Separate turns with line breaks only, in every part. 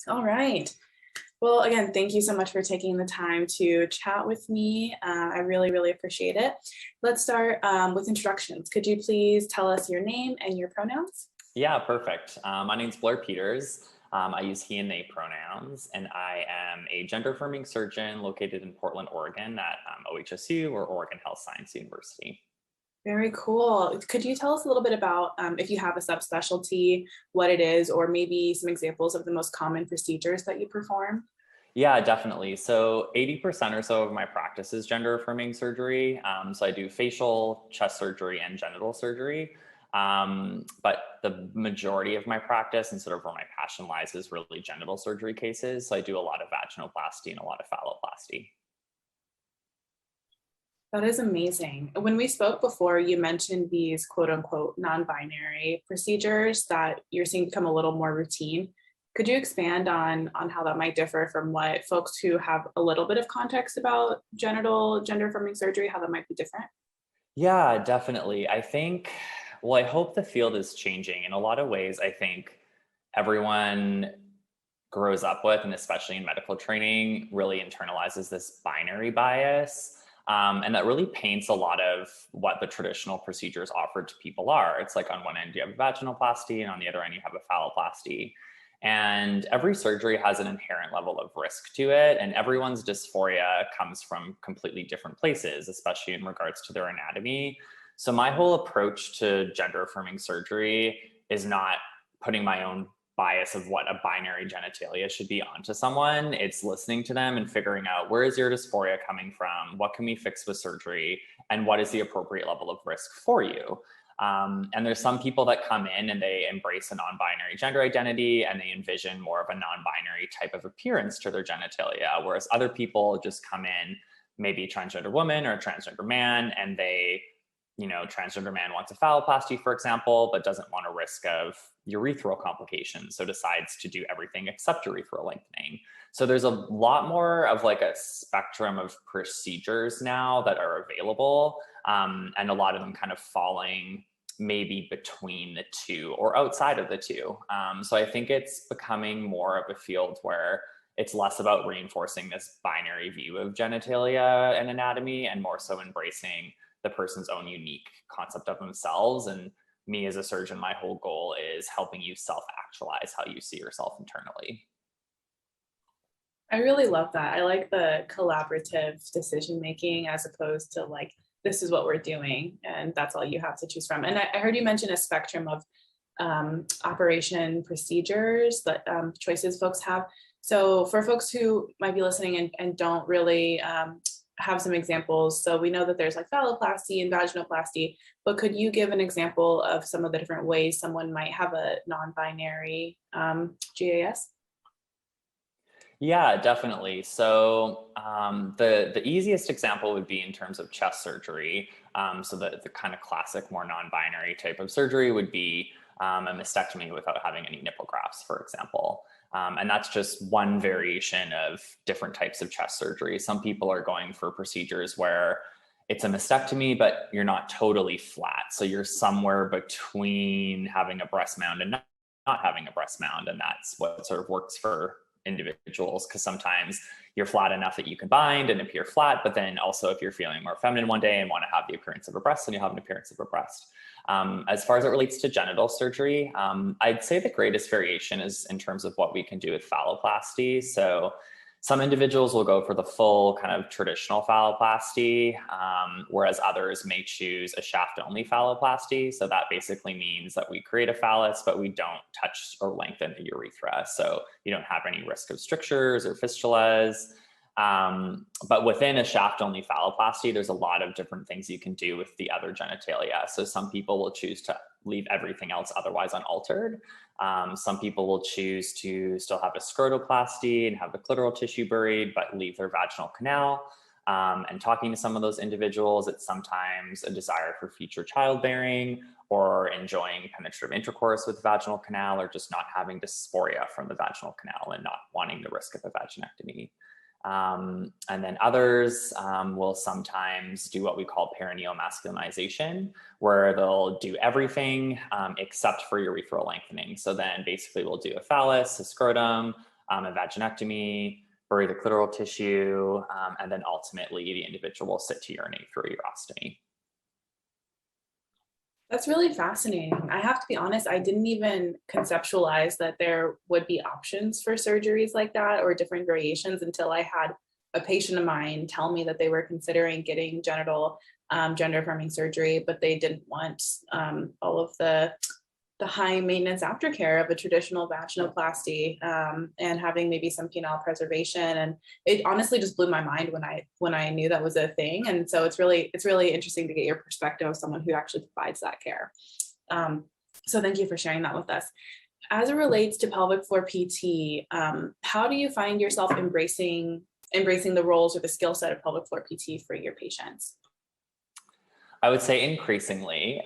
All right. Well, again, thank you so much for taking the time to chat with me. I really, really appreciate it. Let's start with introductions. Could you please tell us your name and your pronouns?
Yeah, perfect. My name's Blair Peters. I use he and they pronouns, and I am a gender affirming surgeon located in Portland, Oregon at OHSU, or Oregon Health Science University.
Very cool. Could you tell us a little bit about if you have a subspecialty, what it is, or maybe some examples of the most common procedures that you perform?
Yeah, definitely. So 80% or so of my practice is gender affirming surgery. So I do facial, chest surgery, and genital surgery. But the majority of my practice and sort of where my passion lies is really genital surgery cases. So I do a lot of vaginoplasty and a lot of phalloplasty.
That is amazing. When we spoke before, you mentioned these quote unquote non-binary procedures that you're seeing become a little more routine. Could you expand on how that might differ from what folks who have a little bit of context about genital gender affirming surgery, how that might be different?
Yeah, definitely. I hope the field is changing in a lot of ways. I think everyone grows up with, and especially in medical training, really internalizes this binary bias. And that really paints a lot of what the traditional procedures offered to people are. It's like on one end, you have a vaginoplasty, and on the other end, you have a phalloplasty. And every surgery has an inherent level of risk to it. And everyone's dysphoria comes from completely different places, especially in regards to their anatomy. So my whole approach to gender affirming surgery is not putting my own bias of what a binary genitalia should be onto someone. It's listening to them and figuring out, where is your dysphoria coming from? What can we fix with surgery? And what is the appropriate level of risk for you? And there's some people that come in and they embrace a non-binary gender identity and they envision more of a non-binary type of appearance to their genitalia, whereas other people just come in, maybe a transgender woman or a transgender man, and transgender man wants a phalloplasty, for example, but doesn't want a risk of urethral complications, so decides to do everything except urethral lengthening. So there's a lot more of like a spectrum of procedures now that are available, and a lot of them kind of falling maybe between the two or outside of the two. So I think it's becoming more of a field where it's less about reinforcing this binary view of genitalia and anatomy and more so embracing the person's own unique concept of themselves. And me as a surgeon, my whole goal is helping you self-actualize how you see yourself internally.
I really love that. I like the collaborative decision making as opposed to like, this is what we're doing and that's all you have to choose from. And I heard you mention a spectrum of operation procedures that choices folks have. So for folks who might be listening and don't really have some examples. So we know that there's like phalloplasty and vaginoplasty, but could you give an example of some of the different ways someone might have a non-binary GAS?
Yeah, definitely. So the easiest example would be in terms of chest surgery. So the kind of classic, more non-binary type of surgery would be a mastectomy without having any nipple grafts, for example. And that's just one variation of different types of chest surgery. Some people are going for procedures where it's a mastectomy, but you're not totally flat. So you're somewhere between having a breast mound and not having a breast mound. And that's what sort of works for individuals, because sometimes you're flat enough that you can bind and appear flat, but then also if you're feeling more feminine one day and want to have the appearance of a breast, then you'll have an appearance of a breast. As far as it relates to genital surgery, I'd say the greatest variation is in terms of what we can do with phalloplasty. So some individuals will go for the full kind of traditional phalloplasty, whereas others may choose a shaft-only phalloplasty. So that basically means that we create a phallus, but we don't touch or lengthen the urethra. So you don't have any risk of strictures or fistulas. But within a shaft-only phalloplasty, there's a lot of different things you can do with the other genitalia. So some people will choose to leave everything else otherwise unaltered. Some people will choose to still have a scrotoplasty and have the clitoral tissue buried, but leave their vaginal canal. And talking to some of those individuals, it's sometimes a desire for future childbearing or enjoying penetrative intercourse with the vaginal canal, or just not having dysphoria from the vaginal canal and not wanting the risk of a vaginectomy. And then others will sometimes do what we call perineal masculinization, where they'll do everything except for urethral lengthening. So then basically we'll do a phallus, a scrotum, a vaginectomy, bury the clitoral tissue, and then ultimately the individual will sit to urinate through a urostomy.
That's really fascinating. I have to be honest, I didn't even conceptualize that there would be options for surgeries like that or different variations until I had a patient of mine tell me that they were considering getting genital gender-affirming surgery, but they didn't want all of the high maintenance aftercare of a traditional vaginoplasty, and having maybe some penile preservation. And it honestly just blew my mind when I knew that was a thing. And so it's really interesting to get your perspective of someone who actually provides that care. So thank you for sharing that with us. As it relates to pelvic floor PT, how do you find yourself embracing the roles or the skill set of pelvic floor PT for your patients?
I would say increasingly.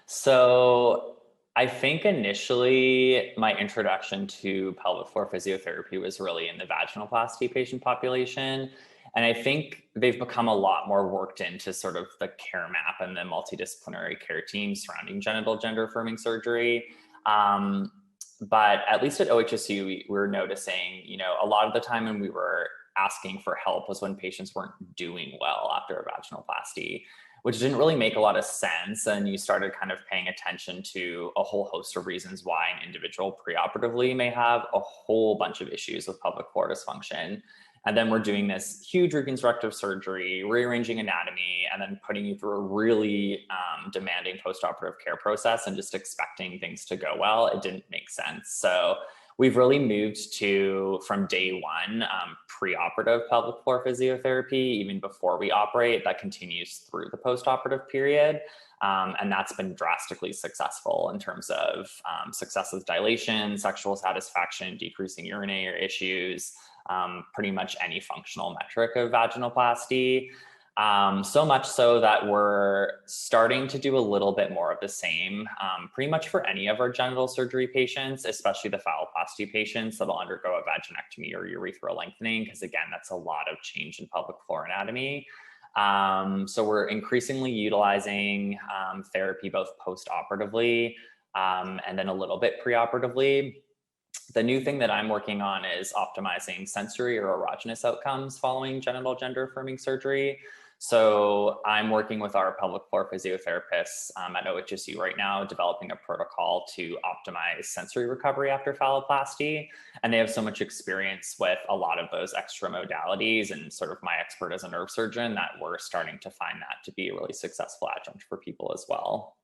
So I think initially my introduction to pelvic floor physiotherapy was really in the vaginoplasty patient population. And I think they've become a lot more worked into sort of the care map and the multidisciplinary care team surrounding genital gender affirming surgery. But at least at OHSU, we were noticing, a lot of the time when we were asking for help was when patients weren't doing well after a vaginoplasty, which didn't really make a lot of sense. And you started kind of paying attention to a whole host of reasons why an individual preoperatively may have a whole bunch of issues with pelvic floor dysfunction. And then we're doing this huge reconstructive surgery, rearranging anatomy, and then putting you through a really demanding postoperative care process and just expecting things to go well. It didn't make sense. So we've really moved to, from day one, preoperative pelvic floor physiotherapy, even before we operate, that continues through the postoperative period. And that's been drastically successful in terms of success with dilation, sexual satisfaction, decreasing urinary issues, pretty much any functional metric of vaginoplasty. So much so that we're starting to do a little bit more of the same, pretty much for any of our genital surgery patients, especially the phalloplasty patients that'll undergo a vaginectomy or urethral lengthening, because again, that's a lot of change in pelvic floor anatomy. So we're increasingly utilizing therapy both post-operatively and then a little bit preoperatively. The new thing that I'm working on is optimizing sensory or erogenous outcomes following genital gender affirming surgery. So I'm working with our pelvic floor physiotherapists at OHSU right now, developing a protocol to optimize sensory recovery after phalloplasty. And they have so much experience with a lot of those extra modalities and sort of my expert as a nerve surgeon that we're starting to find that to be a really successful adjunct for people as well.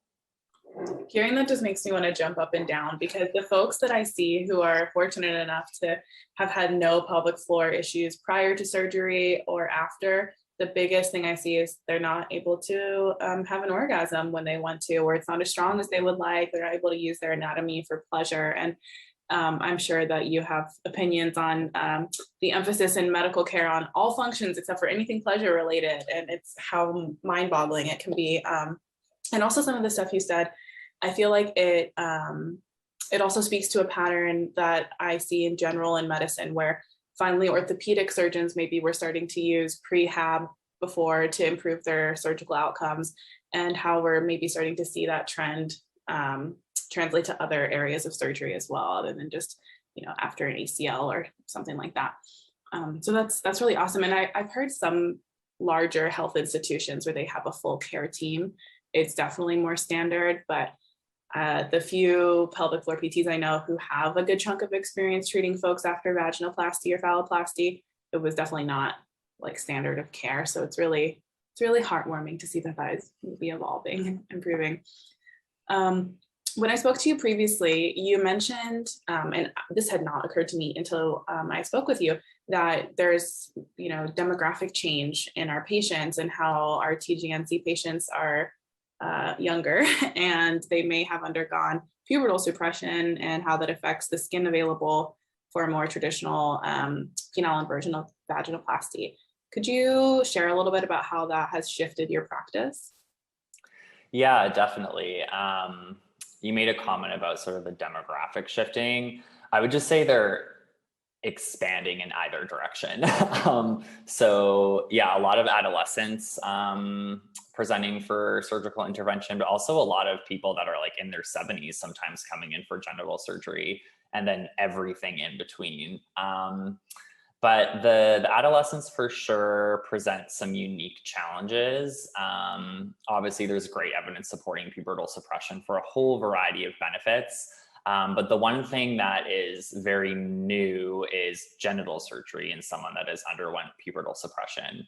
Hearing that just makes me want to jump up and down, because the folks that I see who are fortunate enough to have had no pelvic floor issues prior to surgery or after, the biggest thing I see is they're not able to have an orgasm when they want to, or it's not as strong as they would like. They're not able to use their anatomy for pleasure. And I'm sure that you have opinions on the emphasis in medical care on all functions except for anything pleasure related, and it's how mind-boggling it can be. And also some of the stuff you said, I feel like it also speaks to a pattern that I see in general in medicine, where finally orthopedic surgeons maybe were starting to use prehab before to improve their surgical outcomes, and how we're maybe starting to see that trend translate to other areas of surgery as well, other than just, after an ACL or something like that. So that's really awesome. And I've heard some larger health institutions where they have a full care team. It's definitely more standard, but the few pelvic floor PTs I know who have a good chunk of experience treating folks after vaginoplasty or phalloplasty, it was definitely not like standard of care. So it's really heartwarming to see that is maybe evolving and improving. When I spoke to you previously, you mentioned, and this had not occurred to me until I spoke with you, that there's demographic change in our patients and how our TGNC patients are younger, and they may have undergone pubertal suppression, and how that affects the skin available for a more traditional penile inversion of vaginoplasty. Could you share a little bit about how that has shifted your practice?
Yeah, definitely. You made a comment about sort of the demographic shifting. I would just say they're expanding in either direction. So yeah, a lot of adolescents presenting for surgical intervention, but also a lot of people that are like in their 70s sometimes coming in for genital surgery. and then everything in between. But the adolescents for sure present some unique challenges. Obviously, there's great evidence supporting pubertal suppression for a whole variety of benefits. But the one thing that is very new is genital surgery in someone that has underwent pubertal suppression.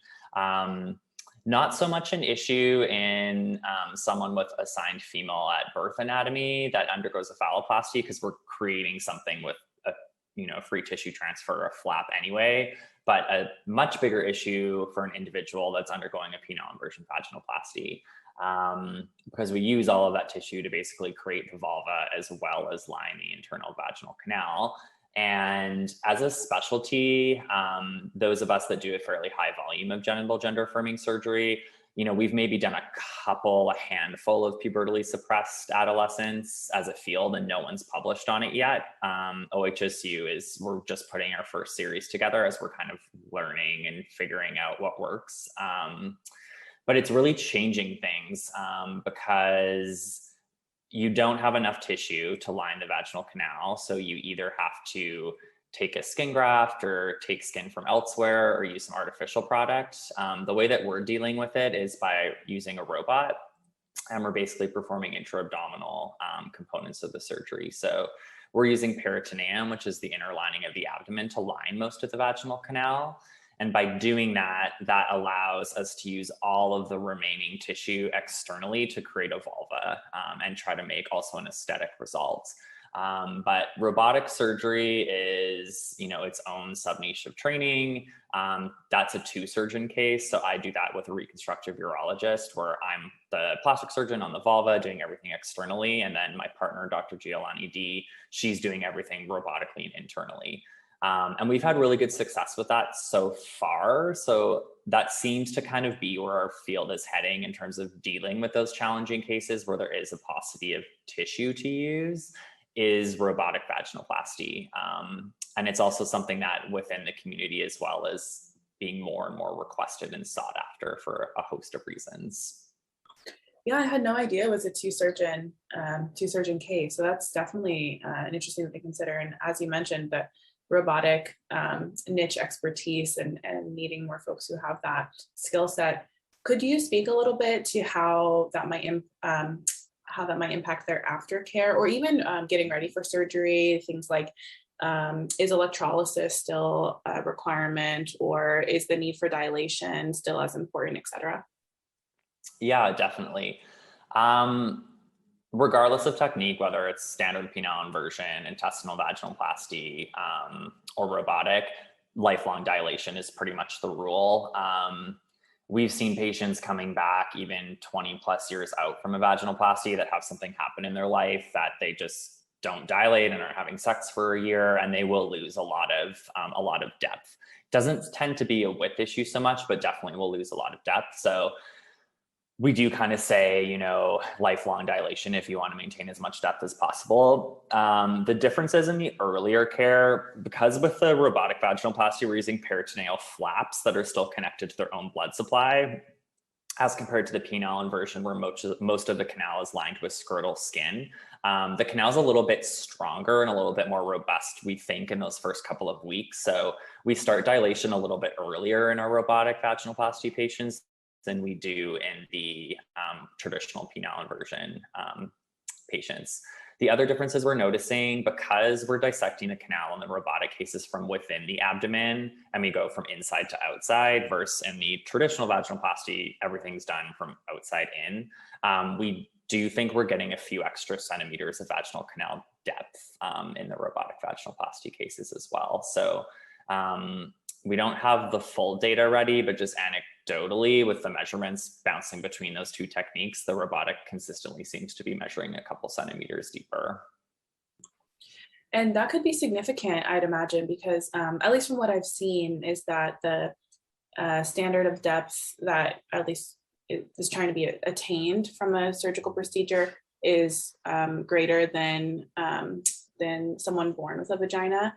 Not so much an issue in someone with assigned female at birth anatomy that undergoes a phalloplasty, because we're creating something with a free tissue transfer or a flap anyway, but a much bigger issue for an individual that's undergoing a penile inversion vaginoplasty, because we use all of that tissue to basically create the vulva as well as line the internal vaginal canal. And as a specialty, those of us that do a fairly high volume of genital gender-affirming surgery, we've maybe done a handful of pubertally suppressed adolescents as a field, and no one's published on it yet. OHSU we're just putting our first series together as we're kind of learning and figuring out what works. But it's really changing things because you don't have enough tissue to line the vaginal canal. So you either have to take a skin graft or take skin from elsewhere or use some artificial product. The way that we're dealing with it is by using a robot, and we're basically performing intra-abdominal components of the surgery. So we're using peritoneum, which is the inner lining of the abdomen, to line most of the vaginal canal. And by doing that, that allows us to use all of the remaining tissue externally to create a vulva and try to make also an aesthetic result. But robotic surgery is, its own sub-niche of training. That's a 2-surgeon case. So I do that with a reconstructive urologist, where I'm the plastic surgeon on the vulva doing everything externally. And then my partner, Dr. Giolani D, she's doing everything robotically and internally. And we've had really good success with that so far. So that seems to kind of be where our field is heading in terms of dealing with those challenging cases where there is a paucity of tissue to use, is robotic vaginoplasty. And it's also something that within the community as well is being more and more requested and sought after for a host of reasons.
Yeah, I had no idea it was a two-surgeon case. So that's definitely an interesting thing to consider. And as you mentioned, the robotic niche expertise and needing more folks who have that skill set. Could you speak a little bit to how that might impact their aftercare, or even getting ready for surgery? Things like, is electrolysis still a requirement, or is the need for dilation still as important, et cetera?
Yeah, definitely. Regardless of technique, whether it's standard penile inversion, intestinal vaginoplasty, or robotic, lifelong dilation is pretty much the rule. We've seen patients coming back even 20 plus years out from a vaginoplasty that have something happen in their life that they just don't dilate and are having sex for a year, and they will lose a lot of depth. Doesn't tend to be a width issue so much, but definitely will lose a lot of depth. So we do kind of say, lifelong dilation if you want to maintain as much depth as possible. The differences in the earlier care, because with the robotic vaginoplasty, we're using peritoneal flaps that are still connected to their own blood supply, as compared to the penile inversion, where most of the canal is lined with scrotal skin. The canal is a little bit stronger and a little bit more robust, we think, in those first couple of weeks. So we start dilation a little bit earlier in our robotic vaginoplasty patients than we do in the traditional penile inversion patients. The other differences we're noticing, because we're dissecting the canal in the robotic cases from within the abdomen, and we go from inside to outside, versus in the traditional vaginoplasty, everything's done from outside in. We do think we're getting a few extra centimeters of vaginal canal depth in the robotic vaginoplasty cases as well. So we don't have the full data ready, but just anecdotally, with the measurements bouncing between those two techniques, the robotic consistently seems to be measuring a couple centimeters deeper.
And that could be significant, I'd imagine, because at least from what I've seen, is that the standard of depth that at least is trying to be attained from a surgical procedure is greater than someone born with a vagina.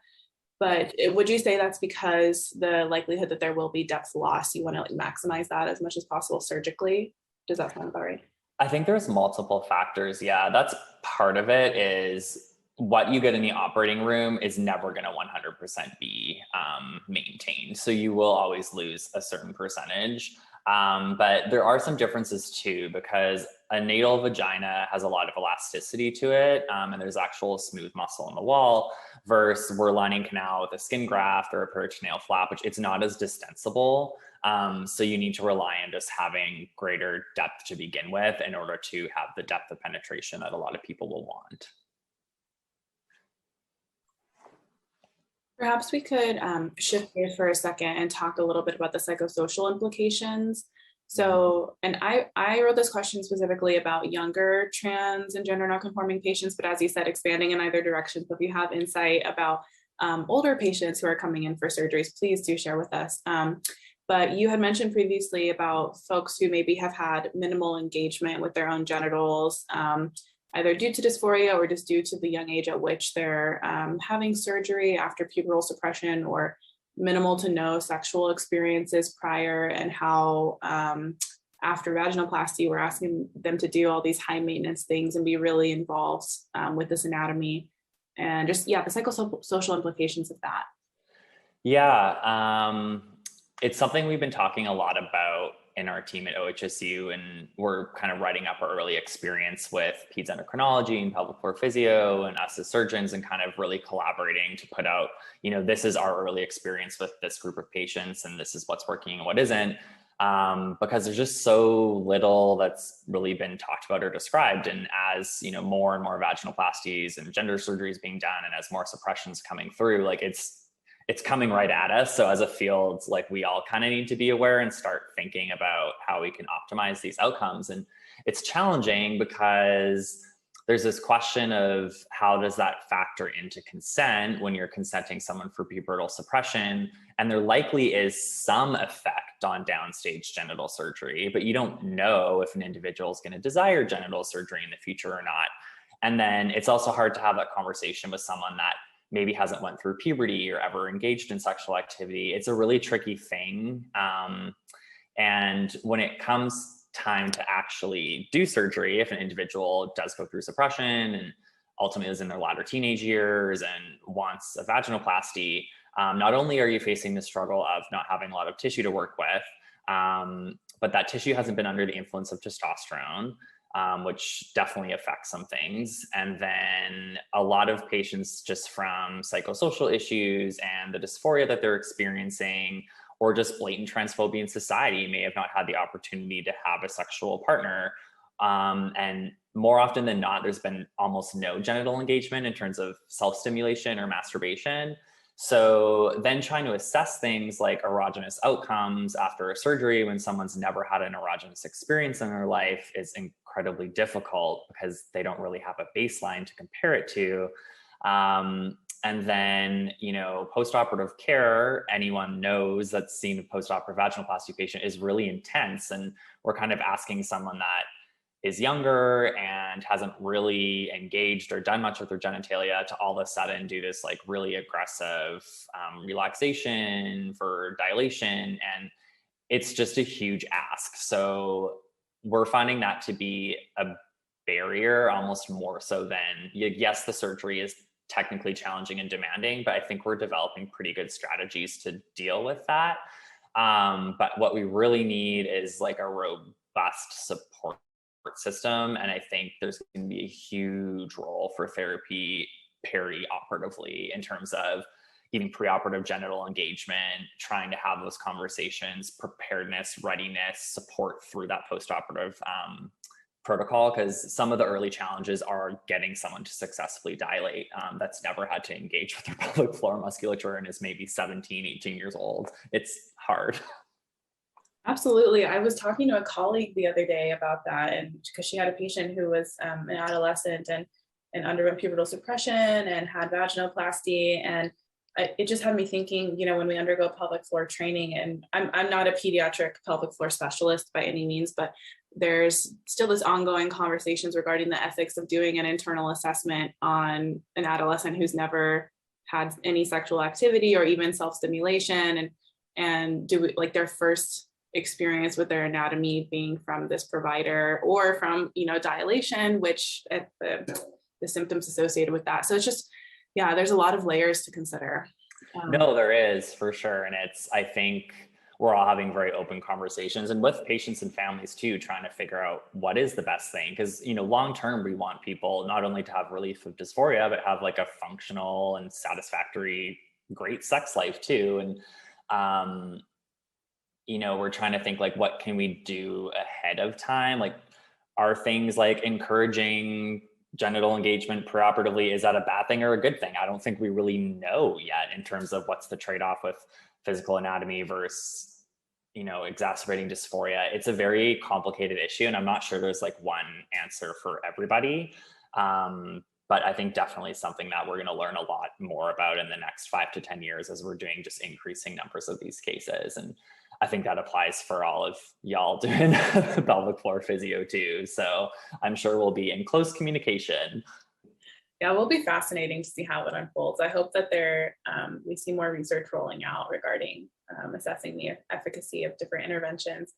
But would you say that's because the likelihood that there will be depth loss, you want to maximize that as much as possible surgically? Does that sound about right?
I think there's multiple factors. Yeah, that's part of it, is what you get in the operating room is never going to 100% be maintained. So you will always lose a certain percentage. But there are some differences too, because a natal vagina has a lot of elasticity to it, and there's actual smooth muscle in the wall, versus we're lining canal with a skin graft or a peritoneal flap, which it's not as distensible. So you need to rely on just having greater depth to begin with in order to have the depth of penetration that a lot of people will want.
Perhaps we could shift gears for a second and talk a little bit about the psychosocial implications. So, and I wrote this question specifically about younger trans and gender nonconforming patients, but as you said, expanding in either direction. So if you have insight about older patients who are coming in for surgeries, please do share with us. But you had mentioned previously about folks who maybe have had minimal engagement with their own genitals, either due to dysphoria or just due to the young age at which they're having surgery after pubertal suppression, or minimal to no sexual experiences prior, and how after vaginoplasty, we're asking them to do all these high maintenance things and be really involved with this anatomy, and just, yeah, the psychosocial implications of that.
Yeah, it's something we've been talking a lot about in our team at OHSU, and we're kind of writing up our early experience with peds endocrinology and pelvic floor physio and us as surgeons, and kind of really collaborating to put out, you know, this is our early experience with this group of patients, and this is what's working and what isn't, because there's just so little that's really been talked about or described. And as, you know, more and more vaginoplasties and gender surgeries being done, and as more suppressions coming through, like it's coming right at us. So as a field, like, we all kind of need to be aware and start thinking about how we can optimize these outcomes. And it's challenging because there's this question of how does that factor into consent when you're consenting someone for pubertal suppression? And there likely is some effect on downstage genital surgery, but you don't know if an individual is going to desire genital surgery in the future or not. And then it's also hard to have that conversation with someone that maybe hasn't went through puberty or ever engaged in sexual activity. It's a really tricky thing. And when it comes time to actually do surgery, if an individual does go through suppression and ultimately is in their latter teenage years and wants a vaginoplasty, not only are you facing the struggle of not having a lot of tissue to work with, but that tissue hasn't been under the influence of testosterone, which definitely affects some things. And then a lot of patients, just from psychosocial issues and the dysphoria that they're experiencing, or just blatant transphobia in society, may have not had the opportunity to have a sexual partner. And more often than not, there's been almost no genital engagement in terms of self-stimulation or masturbation. So then trying to assess things like erogenous outcomes after a surgery when someone's never had an erogenous experience in their life is incredibly difficult, because they don't really have a baseline to compare it to. And then, you know, postoperative care, anyone knows that's seen a postoperative vaginoplasty patient, is really intense. And we're kind of asking someone that is younger and hasn't really engaged or done much with their genitalia to all of a sudden do this like really aggressive relaxation for dilation. And it's just a huge ask. So we're finding that to be a barrier, almost more so than, yes, the surgery is technically challenging and demanding, but I think we're developing pretty good strategies to deal with that. But what we really need is like a robust support system. And I think there's going to be a huge role for therapy peri-operatively in terms of even preoperative genital engagement, trying to have those conversations, preparedness, readiness, support through that postoperative protocol, because some of the early challenges are getting someone to successfully dilate that's never had to engage with their pelvic floor musculature and is maybe 17, 18 years old. It's hard.
Absolutely. I was talking to a colleague the other day about that, and because she had a patient who was an adolescent and underwent pubertal suppression and had vaginoplasty, and it just had me thinking, you know, when we undergo pelvic floor training, and I'm not a pediatric pelvic floor specialist by any means, but there's still this ongoing conversations regarding the ethics of doing an internal assessment on an adolescent who's never had any sexual activity or even self-stimulation, and do like their first experience with their anatomy being from this provider or from, you know, dilation, which at the the symptoms associated with that. So it's just, yeah, there's a lot of layers to consider.
No, there is for sure. And I think we're all having very open conversations and with patients and families too, trying to figure out what is the best thing. Because, long term, we want people not only to have relief of dysphoria, but have like a functional and satisfactory, great sex life too. And, we're trying to think like, what can we do ahead of time? Like, are things like encouraging genital engagement preoperatively, is that a bad thing or a good thing? I don't think we really know yet in terms of what's the trade-off with physical anatomy versus, exacerbating dysphoria. It's a very complicated issue, and I'm not sure there's like one answer for everybody. But I think definitely something that we're going to learn a lot more about in the next 5 to 10 years as we're doing just increasing numbers of these cases. And I think that applies for all of y'all doing pelvic floor physio too. So I'm sure we'll be in close communication.
Yeah, it will be fascinating to see how it unfolds. I hope that we see more research rolling out regarding assessing the efficacy of different interventions.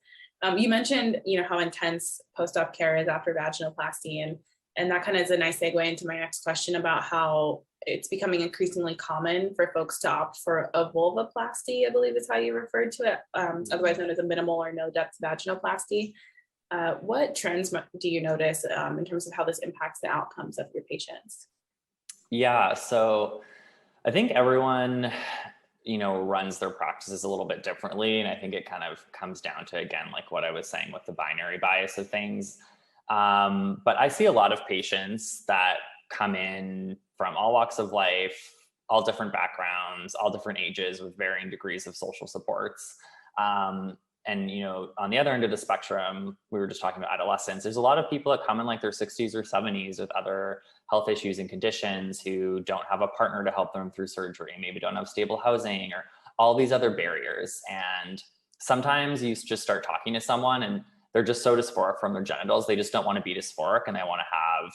You mentioned, how intense post-op care is after vaginoplasty, and that kind of is a nice segue into my next question about how it's becoming increasingly common for folks to opt for a vulvoplasty, I believe is how you referred to it, otherwise known as a minimal or no depth vaginoplasty. What trends do you notice in terms of how this impacts the outcomes of your patients?
Yeah, so I think everyone, runs their practices a little bit differently. And I think it kind of comes down to, again, like what I was saying with the binary bias of things. But I see a lot of patients that come in from all walks of life, all different backgrounds, all different ages with varying degrees of social supports. And, on the other end of the spectrum, we were just talking about adolescents. There's a lot of people that come in like their 60s or 70s with other health issues and conditions who don't have a partner to help them through surgery, maybe don't have stable housing or all these other barriers. And sometimes you just start talking to someone and they're just so dysphoric from their genitals. They just don't want to be dysphoric and they want to have,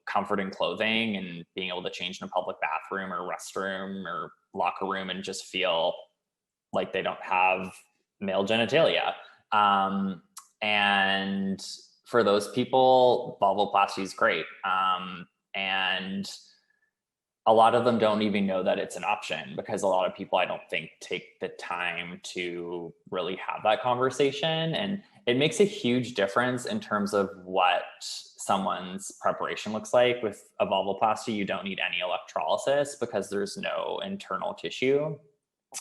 comfort in clothing and being able to change in a public bathroom or restroom or locker room and just feel like they don't have male genitalia. And for those people, vulvoplasty is great. And a lot of them don't even know that it's an option because a lot of people, I don't think, take the time to really have that conversation. And it makes a huge difference in terms of what someone's preparation looks like. With a vulvoplasty, you don't need any electrolysis because there's no internal tissue.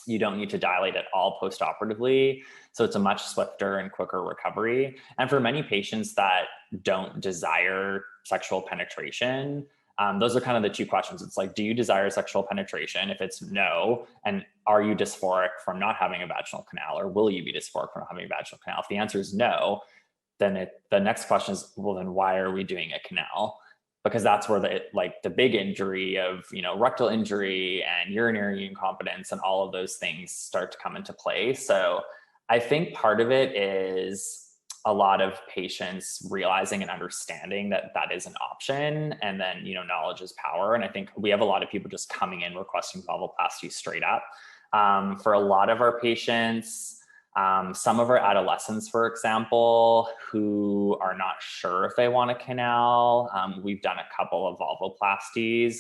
You don't need to dilate at all post-operatively. So it's a much swifter and quicker recovery. And for many patients that don't desire sexual penetration, those are kind of the two questions. It's like, do you desire sexual penetration? If it's no, and are you dysphoric from not having a vaginal canal, or will you be dysphoric from having a vaginal canal? If the answer is no, then the next question is, well, then why are we doing a canal? Because that's where the big injury of, rectal injury and urinary incompetence and all of those things start to come into play. So I think part of it is a lot of patients realizing and understanding that that is an option. And then, knowledge is power. And I think we have a lot of people just coming in requesting vulvoplasty straight up. For a lot of our patients, some of our adolescents, for example, who are not sure if they want a canal, we've done a couple of vulvoplasties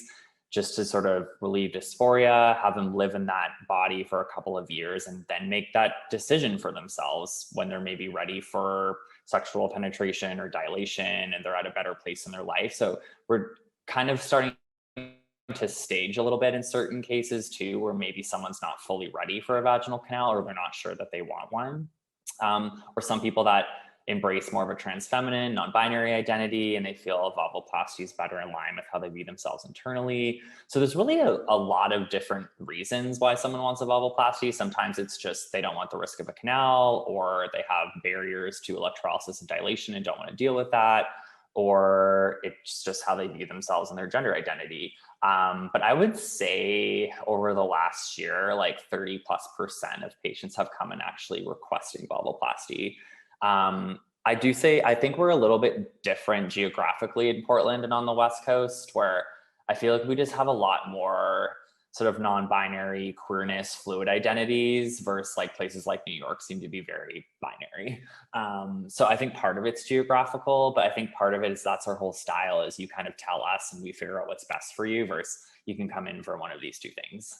just to sort of relieve dysphoria, have them live in that body for a couple of years, and then make that decision for themselves when they're maybe ready for sexual penetration or dilation and they're at a better place in their life. So we're kind of starting to stage a little bit in certain cases too, where maybe someone's not fully ready for a vaginal canal or they're not sure that they want one. Or some people that embrace more of a trans feminine, non-binary identity, and they feel vulvoplasty is better in line with how they view themselves internally. So there's really a lot of different reasons why someone wants a vulvoplasty. Sometimes it's just they don't want the risk of a canal, or they have barriers to electrolysis and dilation and don't want to deal with that, or it's just how they view themselves and their gender identity. But I would say over the last year, like 30+% of patients have come in actually requesting vulvoplasty. I think we're a little bit different geographically in Portland and on the West Coast, where I feel like we just have a lot more sort of non-binary queerness fluid identities versus like places like New York seem to be very binary. So I think part of it's geographical, but I think part of it is that's our whole style is you kind of tell us and we figure out what's best for you versus you can come in for one of these two things.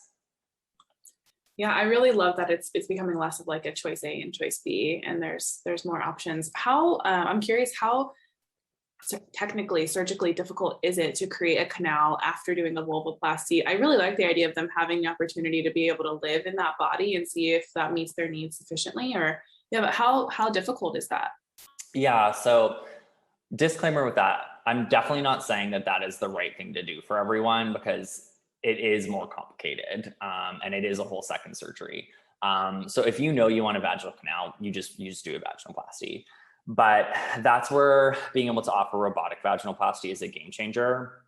Yeah, I really love that it's becoming less of like a choice A and choice B, and there's more options. How I'm curious, how technically surgically difficult is it to create a canal after doing a vulvoplasty? I really like the idea of them having the opportunity to be able to live in that body and see if that meets their needs sufficiently, or yeah, but how difficult is that?
Yeah, so disclaimer with that, I'm definitely not saying that that is the right thing to do for everyone because it is more complicated and it is a whole second surgery. So if you know you want a vaginal canal, you just do a vaginoplasty. But that's where being able to offer robotic vaginoplasty is a game changer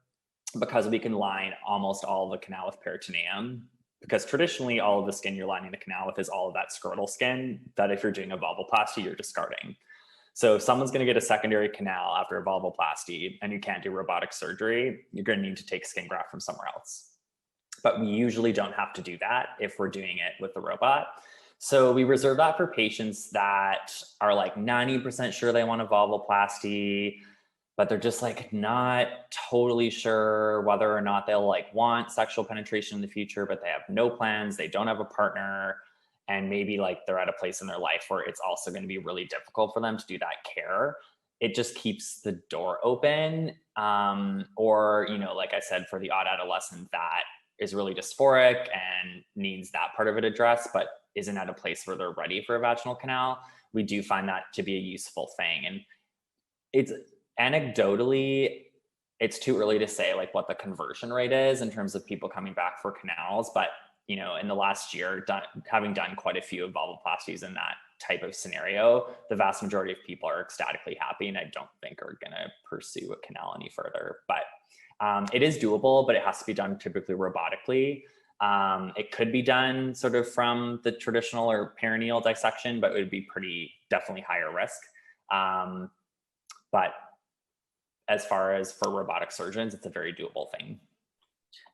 because we can line almost all of the canal with peritoneum. Because traditionally, all of the skin you're lining the canal with is all of that scrotal skin that if you're doing a vulvoplasty, you're discarding. So if someone's going to get a secondary canal after a vulvoplasty and you can't do robotic surgery, you're going to need to take skin graft from somewhere else. But we usually don't have to do that if we're doing it with the robot. So we reserve that for patients that are like 90% sure they want a vulvoplasty, but they're just like not totally sure whether or not they'll like want sexual penetration in the future, but they have no plans, they don't have a partner, and maybe like they're at a place in their life where it's also going to be really difficult for them to do that care. It just keeps the door open. Or, you know, like I said, for the odd adolescent that is really dysphoric and needs that part of it addressed, but isn't at a place where they're ready for a vaginal canal, we do find that to be a useful thing. And it's anecdotally, it's too early to say like what the conversion rate is in terms of people coming back for canals. But, you know, in the last year, having done quite a few vulvoplasties in that type of scenario, the vast majority of people are ecstatically happy and I don't think are going to pursue a canal any further. But it is doable, but it has to be done typically robotically. It could be done sort of from the traditional or perineal dissection, but it would be pretty definitely higher risk. But as far as for robotic surgeons, it's a very doable thing.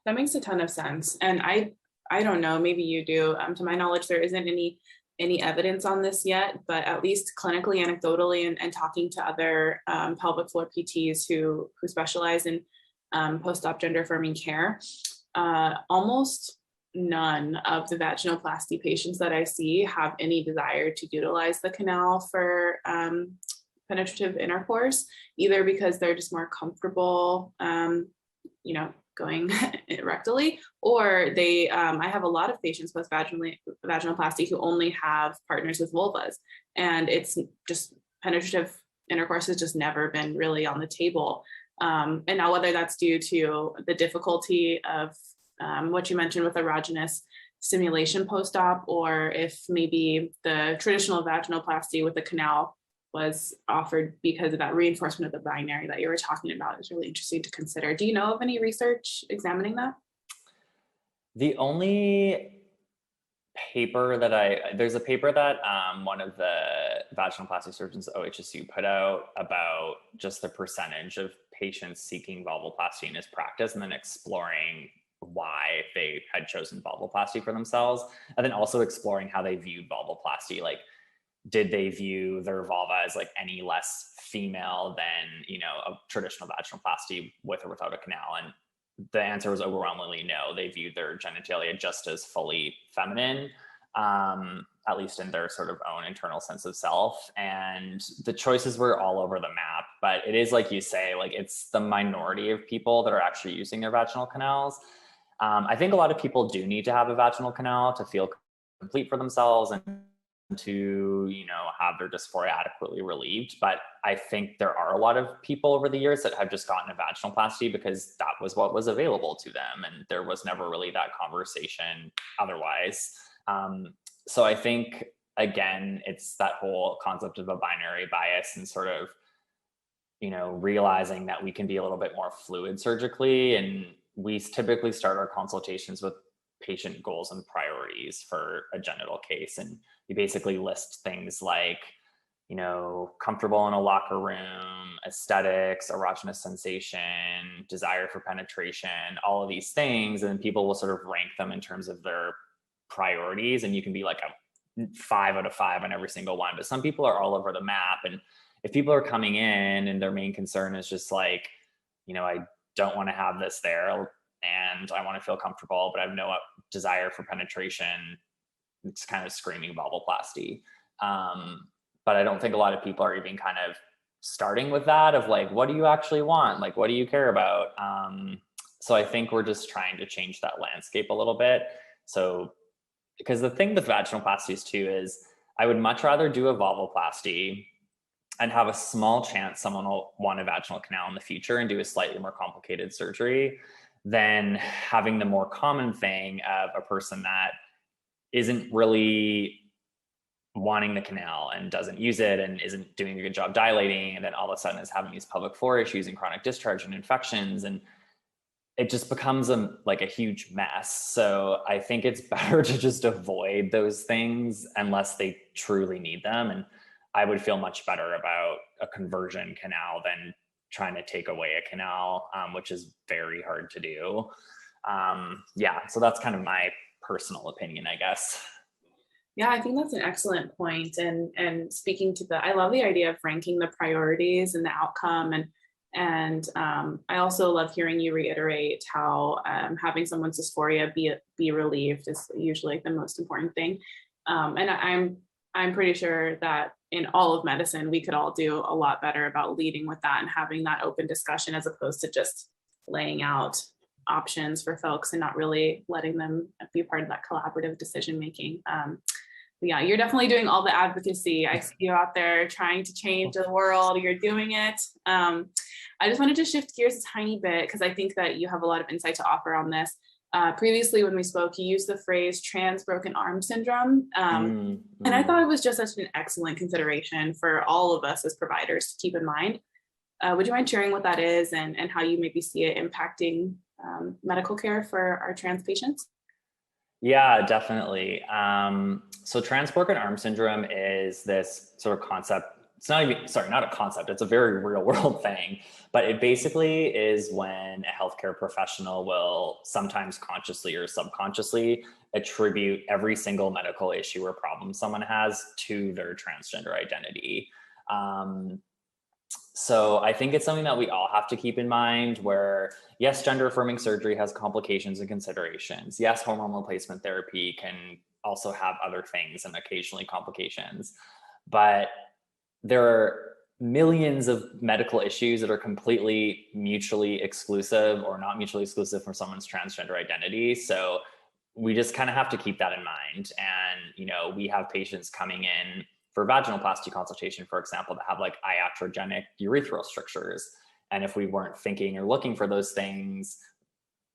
That makes a ton of sense. And I don't know, maybe you do. To my knowledge, there isn't any evidence on this yet, but at least clinically, anecdotally, and talking to other pelvic floor PTs who specialize in post-op gender-affirming care, almost none of the vaginoplasty patients that I see have any desire to utilize the canal for penetrative intercourse, either because they're just more comfortable, you know, going rectally, or they, I have a lot of patients post vaginoplasty who only have partners with vulvas, and it's just penetrative intercourse has just never been really on the table. And now whether that's due to the difficulty of what you mentioned with erogenous stimulation post-op, or if maybe the traditional vaginoplasty with the canal was offered because of that reinforcement of the binary that you were talking about, is really interesting to consider. Do you know of any research examining that?
The only paper that there's a paper that one of the vaginoplasty surgeons at OHSU put out about just the percentage of patients seeking vulvoplasty in his practice and then exploring why they had chosen vulvoplasty for themselves, and then also exploring how they viewed vulvoplasty. Like, did they view their vulva as like any less female than, you know, a traditional vaginoplasty with or without a canal? And the answer was overwhelmingly no. They viewed their genitalia just as fully feminine, at least in their sort of own internal sense of self. And the choices were all over the map, but it is like you say, like it's the minority of people that are actually using their vaginal canals. I think a lot of people do need to have a vaginal canal to feel complete for themselves and to, you know, have their dysphoria adequately relieved. But I think there are a lot of people over the years that have just gotten a vaginoplasty because that was what was available to them. And there was never really that conversation otherwise. So I think, again, it's that whole concept of a binary bias and sort of, you know, realizing that we can be a little bit more fluid surgically. And we typically start our consultations with patient goals and priorities for a genital case. And you basically list things like, comfortable in a locker room, aesthetics, erogenous sensation, desire for penetration, all of these things. And people will sort of rank them in terms of their priorities. And you can be like a 5 out of 5 on every single one. But some people are all over the map. And if people are coming in and their main concern is just like, I don't want to have this there and I want to feel comfortable, but I have no desire for penetration, it's kind of screaming vulvoplasty. But I don't think a lot of people are even kind of starting with that of like, what do you actually want? Like, what do you care about? So I think we're just trying to change that landscape a little bit. So, because the thing with vaginoplasties too is I would much rather do a vulvoplasty and have a small chance someone will want a vaginal canal in the future and do a slightly more complicated surgery than having the more common thing of a person that isn't really wanting the canal and doesn't use it and isn't doing a good job dilating, and then all of a sudden is having these pelvic floor issues and chronic discharge and infections, and it just becomes a huge mess. So I think it's better to just avoid those things unless they truly need them. And I would feel much better about a conversion canal than trying to take away a canal, which is very hard to do. So that's kind of my personal opinion, I guess.
Yeah, I think that's an excellent point. And speaking to I love the idea of ranking the priorities and the outcome. And I also love hearing you reiterate how having someone's dysphoria be relieved is usually the most important thing. And I'm pretty sure that in all of medicine, we could all do a lot better about leading with that and having that open discussion as opposed to just laying out options for folks and not really letting them be part of that collaborative decision making. Yeah, you're definitely doing all the advocacy. I see you out there trying to change the world. You're doing it. I just wanted to shift gears a tiny bit because I think that you have a lot of insight to offer on this. Previously, when we spoke, you used the phrase trans broken arm syndrome. And I thought it was just such an excellent consideration for all of us as providers to keep in mind. Would you mind sharing what that is and how you maybe see it impacting medical care for our trans patients?
Yeah, definitely. So trans-broken arm syndrome is this sort of concept. It's not a concept. It's a very real world thing, but it basically is when a healthcare professional will sometimes consciously or subconsciously attribute every single medical issue or problem someone has to their transgender identity. So I think it's something that we all have to keep in mind where, yes, gender affirming surgery has complications and considerations. Yes, hormone replacement therapy can also have other things and occasionally complications, but there are millions of medical issues that are completely mutually exclusive or not mutually exclusive from someone's transgender identity. So we just kind of have to keep that in mind. And, we have patients coming in for vaginoplasty consultation, for example, that have like iatrogenic urethral strictures. And if we weren't thinking or looking for those things,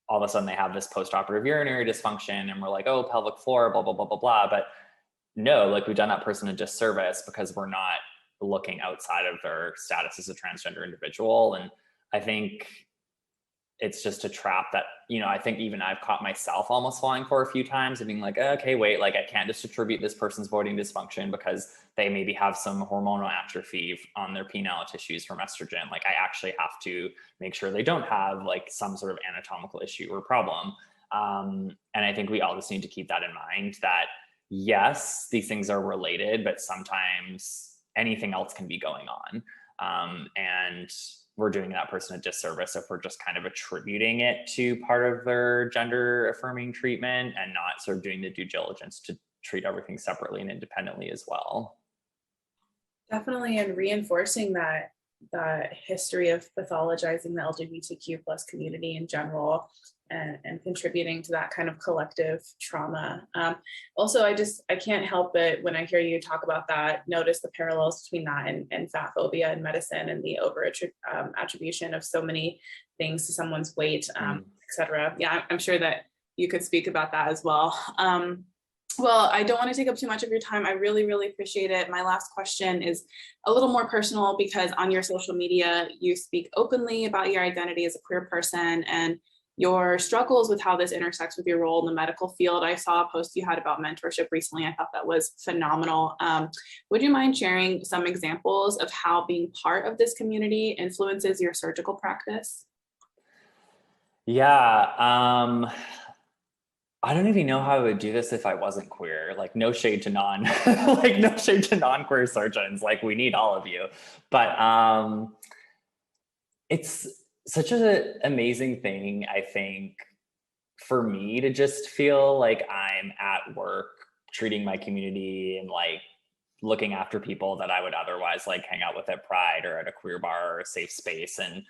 all of a sudden they have this postoperative urinary dysfunction and we're like, oh, pelvic floor, blah, blah, blah, blah, blah. But no, like we've done that person a disservice because we're not looking outside of their status as a transgender individual. And I think it's just a trap that, I think even I've caught myself almost falling for a few times and being like, okay, wait, like I can't just attribute this person's voiding dysfunction because they maybe have some hormonal atrophy on their penile tissues from estrogen. Like I actually have to make sure they don't have like some sort of anatomical issue or problem. And I think we all just need to keep that in mind that yes, these things are related, but sometimes anything else can be going on. And we're doing that person a disservice if we're just kind of attributing it to part of their gender affirming treatment and not sort of doing the due diligence to treat everything separately and independently as well.
Definitely, and reinforcing that history of pathologizing the LGBTQ plus community in general and contributing to that kind of collective trauma. Also, I can't help but when I hear you talk about that, notice the parallels between that and fat phobia in medicine and the over attribution of so many things to someone's weight, et cetera. Yeah, I'm sure that you could speak about that as well. Well, I don't want to take up too much of your time. I really, really appreciate it. My last question is a little more personal because on your social media, you speak openly about your identity as a queer person. And your struggles with how this intersects with your role in the medical field. I saw a post you had about mentorship recently. I thought that was phenomenal. Would you mind sharing some examples of how being part of this community influences your surgical practice?
Yeah, I don't even know how I would do this if I wasn't queer. Like, no shade to like no shade to non-queer surgeons. Like, we need all of you. But it's such an amazing thing, I think, for me to just feel like I'm at work treating my community and like looking after people that I would otherwise like hang out with at Pride or at a queer bar or a safe space. And,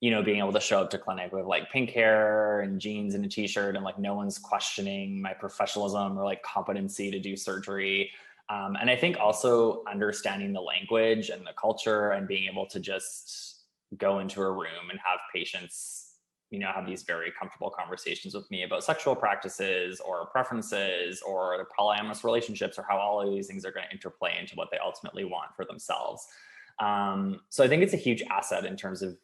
being able to show up to clinic with like pink hair and jeans and a t-shirt and like no one's questioning my professionalism or like competency to do surgery. And I think also understanding the language and the culture and being able to just go into a room and have patients, have these very comfortable conversations with me about sexual practices or preferences or the polyamorous relationships or how all of these things are going to interplay into what they ultimately want for themselves. So I think it's a huge asset in terms of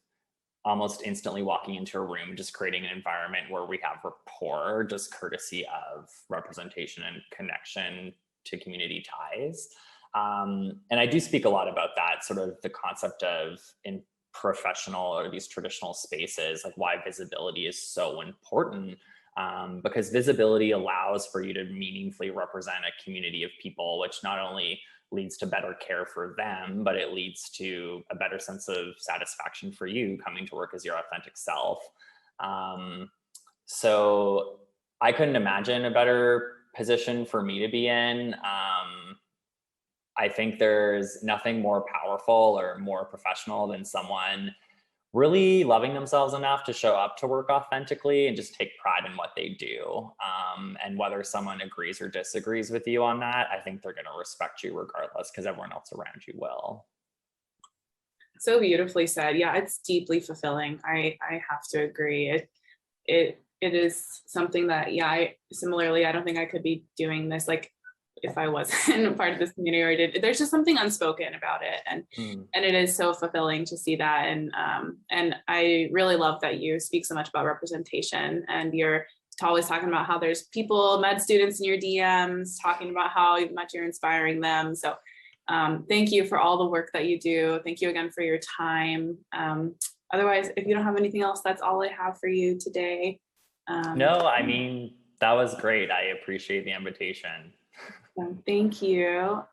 almost instantly walking into a room, just creating an environment where we have rapport, just courtesy of representation and connection to community ties. And I do speak a lot about that, sort of the concept of in professional or these traditional spaces, like why visibility is so important. Because visibility allows for you to meaningfully represent a community of people, which not only leads to better care for them, but it leads to a better sense of satisfaction for you coming to work as your authentic self. So I couldn't imagine a better position for me to be in. I think there's nothing more powerful or more professional than someone really loving themselves enough to show up to work authentically and just take pride in what they do. And whether someone agrees or disagrees with you on that, I think they're going to respect you regardless because everyone else around you will.
So beautifully said. Yeah, it's deeply fulfilling. I have to agree. It is something that, yeah, I don't think I could be doing this like if I wasn't part of this community or I did. There's just something unspoken about it, and it is so fulfilling to see that. And I really love that you speak so much about representation, and you're always talking about how there's people, med students in your DMs, talking about how much you're inspiring them. So thank you for all the work that you do. Thank you again for your time. Otherwise, if you don't have anything else, that's all I have for you today.
No, I mean, that was great. I appreciate the invitation.
Thank you.